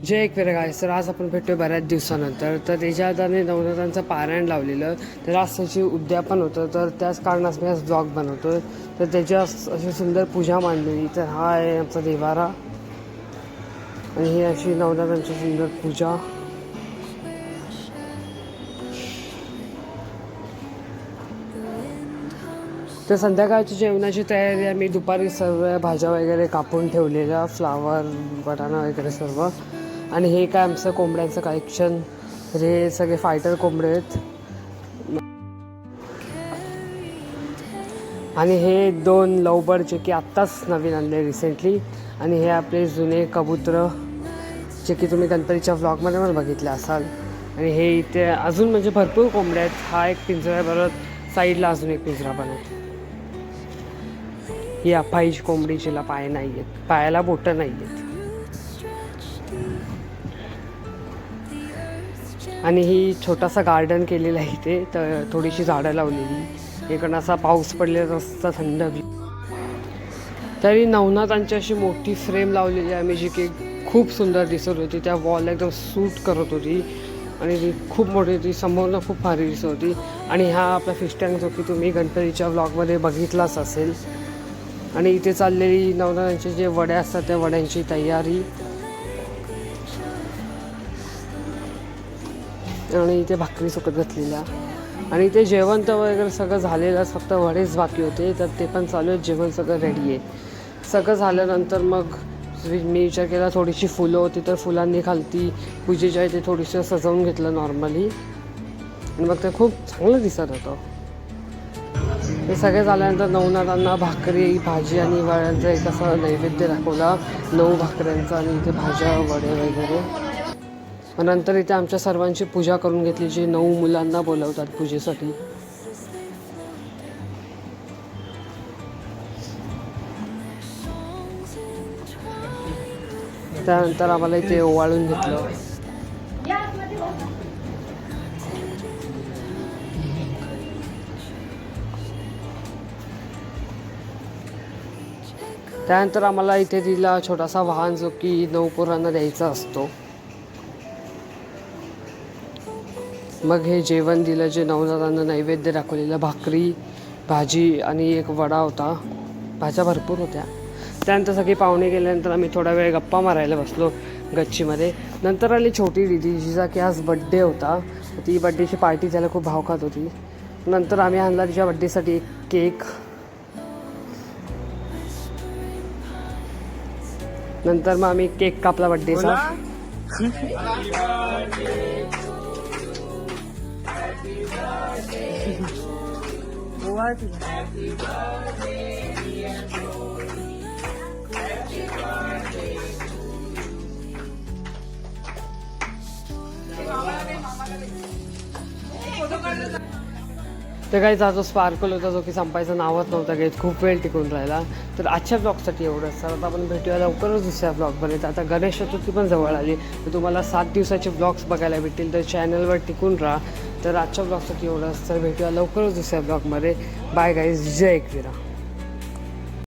जय एकविरा गाईस. तर आज आपण भेटतोय बऱ्याच दिवसानंतर. तर त्याच्या आधारे नवनाथांचं पारायण लावलेलं, तर आज त्याची उद्यापन होतं, तर त्याच कारणास मी आज ब्लॉग बनवतोय. तर त्याची अशी सुंदर पूजा मांडलेली. तर हा आहे आमचा देवारा आणि ही अशी नवनाथांची सुंदर पूजा. तर संध्याकाळची जेवणाची तयारी आम्ही दुपारी सर्व भाज्या वगैरे कापून ठेवलेल्या, फ्लावर, वाटाणा वगैरे सर्व. आणि हे काय आमचं कोंबड्यांचं कलेक्शन. हे सगळे फायटर कोंबडे आहेत. आणि हे 2 लवबर्ड जे की आत्ताच नवीन आणले रिसेंटली. आणि हे आपले जुने कबूतर जे की तुम्ही गणपतीच्या व्लॉगमध्ये पण बघितले असाल. आणि हे इथे अजून म्हणजे भरपूर कोंबड्या आहेत. हा एक पिंजरा आहे, बरोबर साईडला अजून एक पिंजरा पण आहे. ही अफाईज कोंबडी, जिला पाय नाही आहेत, पायाला बोटं नाही आहेत. आणि ही छोटासा गार्डन केलेलं आहे इथे. तर थोडीशी झाडं लावलेली. इकडनं असा पाऊस पडलेला रस्ता थंड. तरी नवनाथांची अशी मोठी फ्रेम लावलेली आम्ही, जी की खूप सुंदर दिसत होती. त्या वॉल एकदम सूट करत होती आणि ती खूप मोठी होती. समोरनं खूप भारी दिसत होती. आणि हा आपला फिश टँक जो की तुम्ही गणपतीच्या व्लॉगमध्ये बघितलाच असेल. आणि इथे चाललेली नवनाथांचे जे वड्या असतात त्या वड्यांची तयारी. आणि इथे भाकरी सुकत घातलेल्या. आणि इथे जेवण तर वगैरे सगळं झालेलं, फक्त वडेच बाकी होते. तर ते पण चालू आहे. जेवण सगळं रेडी आहे. सगळं झाल्यानंतर मग मी विचार केला, थोडीशी फुलं होती तर फुलांनी खालती पूजेच्या इथे थोडीसं सजवून घेतलं नॉर्मली. आणि मग ते खूप चांगलं दिसत होतं. हे सगळे झाल्यानंतर नवनाथांना भाकरी, भाजी आणि वड्यांचा एक असा नैवेद्य दाखवला. 9 भाकऱ्यांचा आणि इथे भाज्या, वडे वगैरे. नंतर इथे आमच्या सर्वांची पूजा करून घेतली, जी 9 मुलांना बोलवतात पूजेसाठी. त्यानंतर आम्हाला इथे ओवाळून घेतलं. त्यानंतर आम्हाला इथे दिला छोटासा वाहन, जो की 9 पोरांना द्यायचा असतो. मग हे जेवण दिलं, जे नवनाथांना नैवेद्य दाखवलेलं. भाकरी, भाजी आणि एक वडा होता. भाज्या भरपूर होत्या. त्यानंतर सगळी पाहुणे गेल्यानंतर आम्ही थोडा वेळ गप्पा मारायला बसलो गच्चीमध्ये. नंतर आली छोटी दीदी, जिचा की आज बड्डे होता. ती बड्डेची पार्टी द्यायला खूप भाव खात होती. नंतर आम्ही आणला तिच्या बड्डेसाठी एक केक. नंतर मग आम्ही केक कापला बड्डेचा. तर काही जो स्पार्कल होता, जो की संपायचं नावच नव्हता घेत, खूप वेळ टिकून राहिला. तर आजच्या ब्लॉगसाठी एवढंच. तर आता आपण भेटूया लवकरच दुसऱ्या ब्लॉगमध्ये. तर आता गणेश चतुर्थी पण जवळ आली, तर तुम्हाला 7 दिवसाचे ब्लॉग्स बघायला भेटतील. तर चॅनलवर टिकून राहा. तर आजच्या ब्लॉगसाठी एवढंच. तर भेटूया लवकरच दुसऱ्या ब्लॉगमध्ये. Bye guys. जय एकविरा.